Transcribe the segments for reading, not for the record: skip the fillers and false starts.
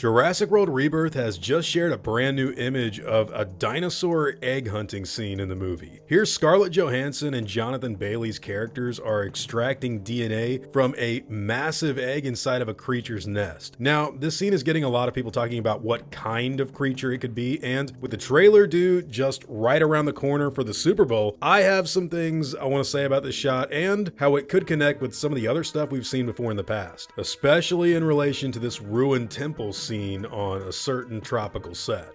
Jurassic World Rebirth has just shared a brand new image of a dinosaur egg hunting scene in the movie. Here, Scarlett Johansson and Jonathan Bailey's characters are extracting DNA from a massive egg inside of a creature's nest. Now, this scene is getting a lot of people talking about what kind of creature it could be, and with the trailer due just right around the corner for the Super Bowl, I have some things I want to say about this shot and how it could connect with some of the other stuff we've seen before in the past, especially in relation to this ruined temple scene on a certain tropical set.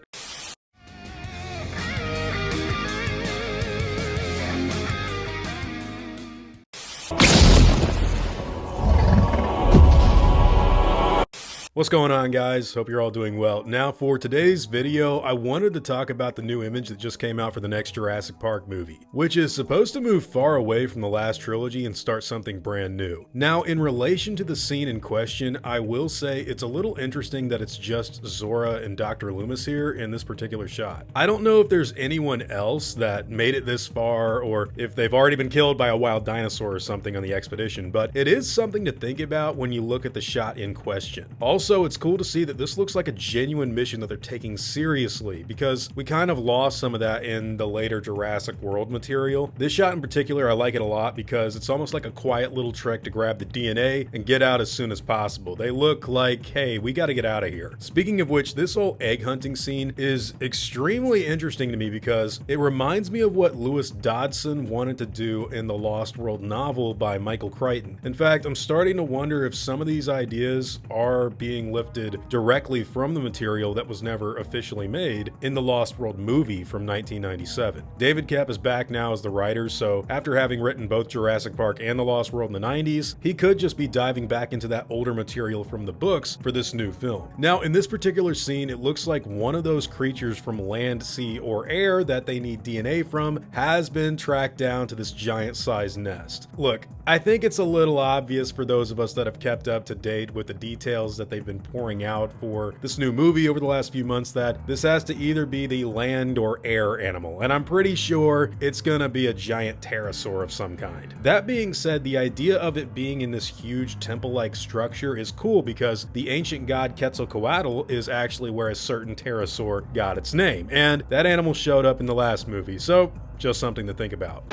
What's going on, guys? Hope you're all doing well. Now, for today's video, I wanted to talk about the new image that just came out for the next Jurassic Park movie, which is supposed to move far away from the last trilogy and start something brand new. Now, in relation to the scene in question, I will say it's a little interesting that it's just Zora and Dr. Loomis here in this particular shot. I don't know if there's anyone else that made it this far or if they've already been killed by a wild dinosaur or something on the expedition, but it is something to think about when you look at the shot in question. Also, it's cool to see that this looks like a genuine mission that they're taking seriously, because we kind of lost some of that in the later Jurassic World material. This shot in particular, I like it a lot because it's almost like a quiet little trick to grab the DNA and get out as soon as possible. They look like, hey, we got to get out of here. Speaking of which, this whole egg hunting scene is extremely interesting to me because it reminds me of what Lewis Dodson wanted to do in the Lost World novel by Michael Klayton. In fact, I'm starting to wonder if some of these ideas are being lifted directly from the material that was never officially made in the Lost World movie from 1997. David Koepp is back now as the writer, so after having written both Jurassic Park and the Lost World in the 90s, he could just be diving back into that older material from the books for this new film. Now, in this particular scene, it looks like one of those creatures from land, sea, or air that they need DNA from has been tracked down to this giant-sized nest. Look, I think it's a little obvious for those of us that have kept up to date with the details that they've been pouring out for this new movie over the last few months that this has to either be the land or air animal, and I'm pretty sure it's gonna be a giant pterosaur of some kind. That being said, the idea of it being in this huge temple-like structure is cool because the ancient god Quetzalcoatlus is actually where a certain pterosaur got its name, and that animal showed up in the last movie, so just something to think about.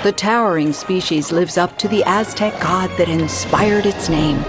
The towering species lives up to the Aztec god that inspired its name.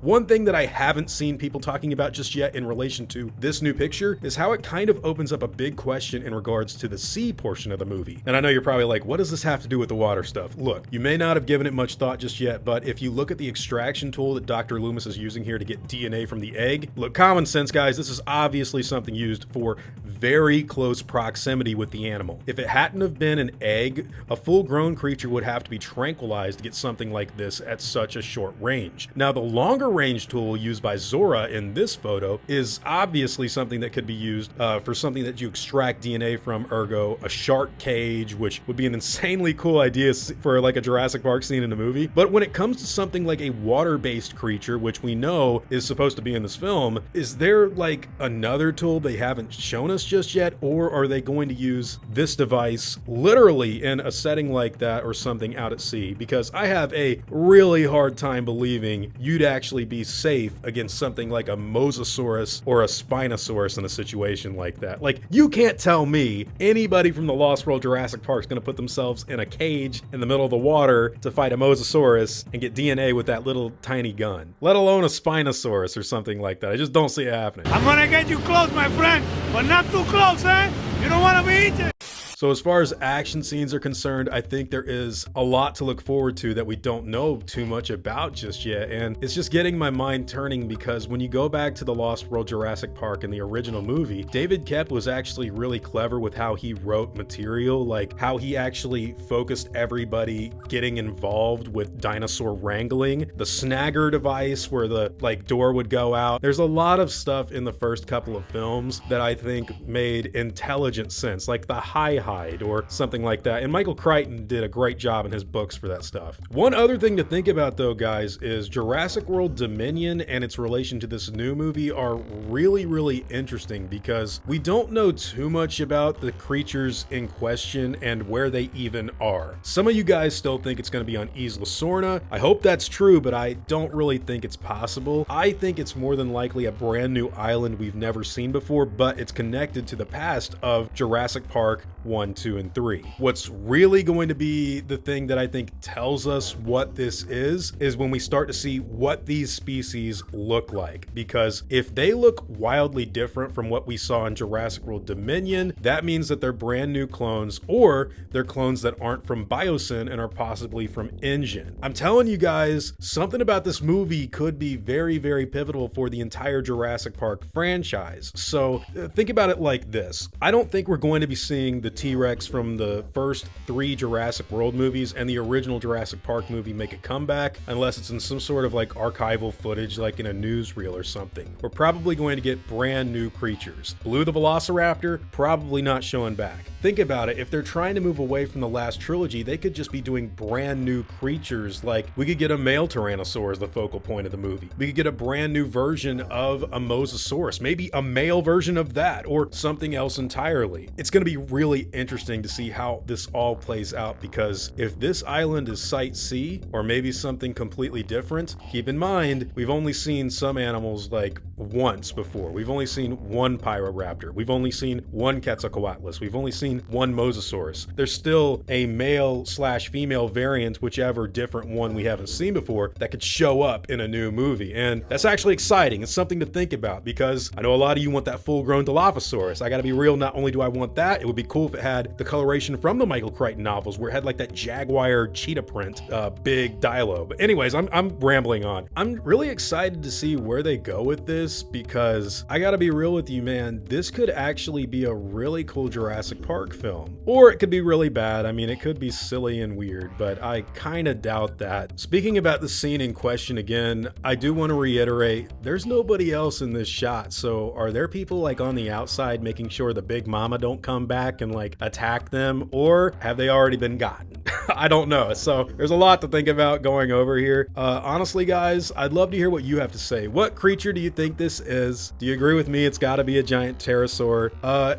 One thing that I haven't seen people talking about just yet in relation to this new picture is how it kind of opens up a big question in regards to the sea portion of the movie. And I know you're probably like, what does this have to do with the water stuff? Look, you may not have given it much thought just yet, but if you look at the extraction tool that Dr. Loomis is using here to get DNA from the egg, look, common sense, guys, this is obviously something used for very close proximity with the animal. If it hadn't have been an egg, a full-grown creature would have to be tranquilized to get something like this at such a short range. Now, the longer range tool used by Zora in this photo is obviously something that could be used for something that you extract DNA from, ergo a shark cage, which would be an insanely cool idea for like a Jurassic Park scene in a movie. But when it comes to something like a water-based creature, which we know is supposed to be in this film, is there like another tool they haven't shown us just yet, or are they going to use this device literally in a setting like that or something out at sea? Because I have a really hard time believing you'd actually be safe against something like a Mosasaurus or a Spinosaurus in a situation like that. Like, you can't tell me anybody from the Lost World Jurassic Park is going to put themselves in a cage in the middle of the water to fight a Mosasaurus and get DNA with that little tiny gun, let alone a Spinosaurus or something like that. I just don't see it happening. I'm gonna get you close, my friend, but not too close, eh? You don't want to be eaten. So as far as action scenes are concerned, I think there is a lot to look forward to that we don't know too much about just yet. And it's just getting my mind turning because when you go back to the Lost World Jurassic Park in the original movie, David Koepp was actually really clever with how he wrote material, like how he actually focused everybody getting involved with dinosaur wrangling, the snagger device where the door would go out. There's a lot of stuff in the first couple of films that I think made intelligent sense, like the high hide or something like that. And Michael Klayton did a great job in his books for that stuff. One other thing to think about though, guys, is Jurassic World Dominion and its relation to this new movie are really interesting because we don't know too much about the creatures in question and where they even are. Some of you guys still think it's going to be on Isla Sorna. I hope that's true, but I don't really think it's possible. I think it's more than likely a brand new island we've never seen before, but it's connected to the past of Jurassic Park 1, 2, and 3. What's really going to be the thing that I think tells us what this is when we start to see what these species look like. Because if they look wildly different from what we saw in Jurassic World Dominion, that means that they're brand new clones, or they're clones that aren't from Biosyn and are possibly from InGen. I'm telling you guys, something about this movie could be very pivotal for the entire Jurassic Park franchise. So think about it like this. I don't think we're going to be seeing the T-Rex from the first 3 Jurassic World movies and the original Jurassic Park movie make a comeback unless it's in some sort of like archival footage, like in a newsreel or something. We're probably going to get brand new creatures. Blue the Velociraptor, probably not showing back. Think about it, if they're trying to move away from the last trilogy, they could just be doing brand new creatures. Like, we could get a male Tyrannosaur as the focal point of the movie. We could get a brand new version of a Mosasaurus, maybe a male version of that, or something else entirely. It's going to be really interesting to see how this all plays out, because if this island is Site C, or maybe something completely different, keep in mind, we've only seen some animals like once before. We've only seen one Pyroraptor. We've only seen one Quetzalcoatlus. We've only seen one Mosasaurus. There's still a male/female variant, whichever different one we haven't seen before, that could show up in a new movie. And that's actually exciting. It's something to think about, because I know a lot of you want that full-grown Dilophosaurus. I gotta be real, not only do I want that, it would be cool if it had the coloration from the Michael Crichton novels, where it had like that jaguar cheetah print, big Dilo. But anyways, I'm rambling on. I'm really excited to see where they go with this, because I gotta be real with you, man, this could actually be a really cool Jurassic Park film. Or it could be really bad. I mean, it could be silly and weird, but I kind of doubt that. Speaking about the scene in question again, I do want to reiterate, there's nobody else in this shot. So are there people like on the outside making sure the big mama don't come back and like attack them, or have they already been gotten? I don't know. So there's a lot to think about going over here. Honestly, guys, I'd love to hear what you have to say. What creature do you think this is? Do you agree with me? It's got to be a giant pterosaur.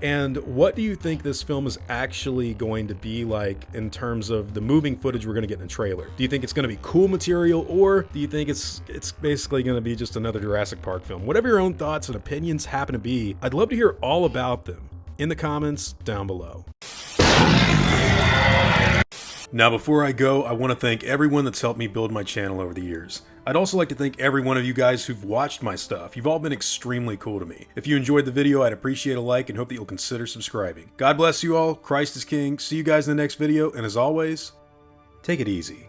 And what do you think this film is actually going to be like in terms of the moving footage we're going to get in the trailer? Do you think it's going to be cool material, or do you think it's basically going to be just another Jurassic Park film? Whatever your own thoughts and opinions happen to be, I'd love to hear all about them in the comments down below. Now, before I go, I want to thank everyone that's helped me build my channel over the years. I'd also like to thank every one of you guys who've watched my stuff. You've all been extremely cool to me. If you enjoyed the video, I'd appreciate a like and hope that you'll consider subscribing. God bless you all. Christ is King. See you guys in the next video. And as always, take it easy.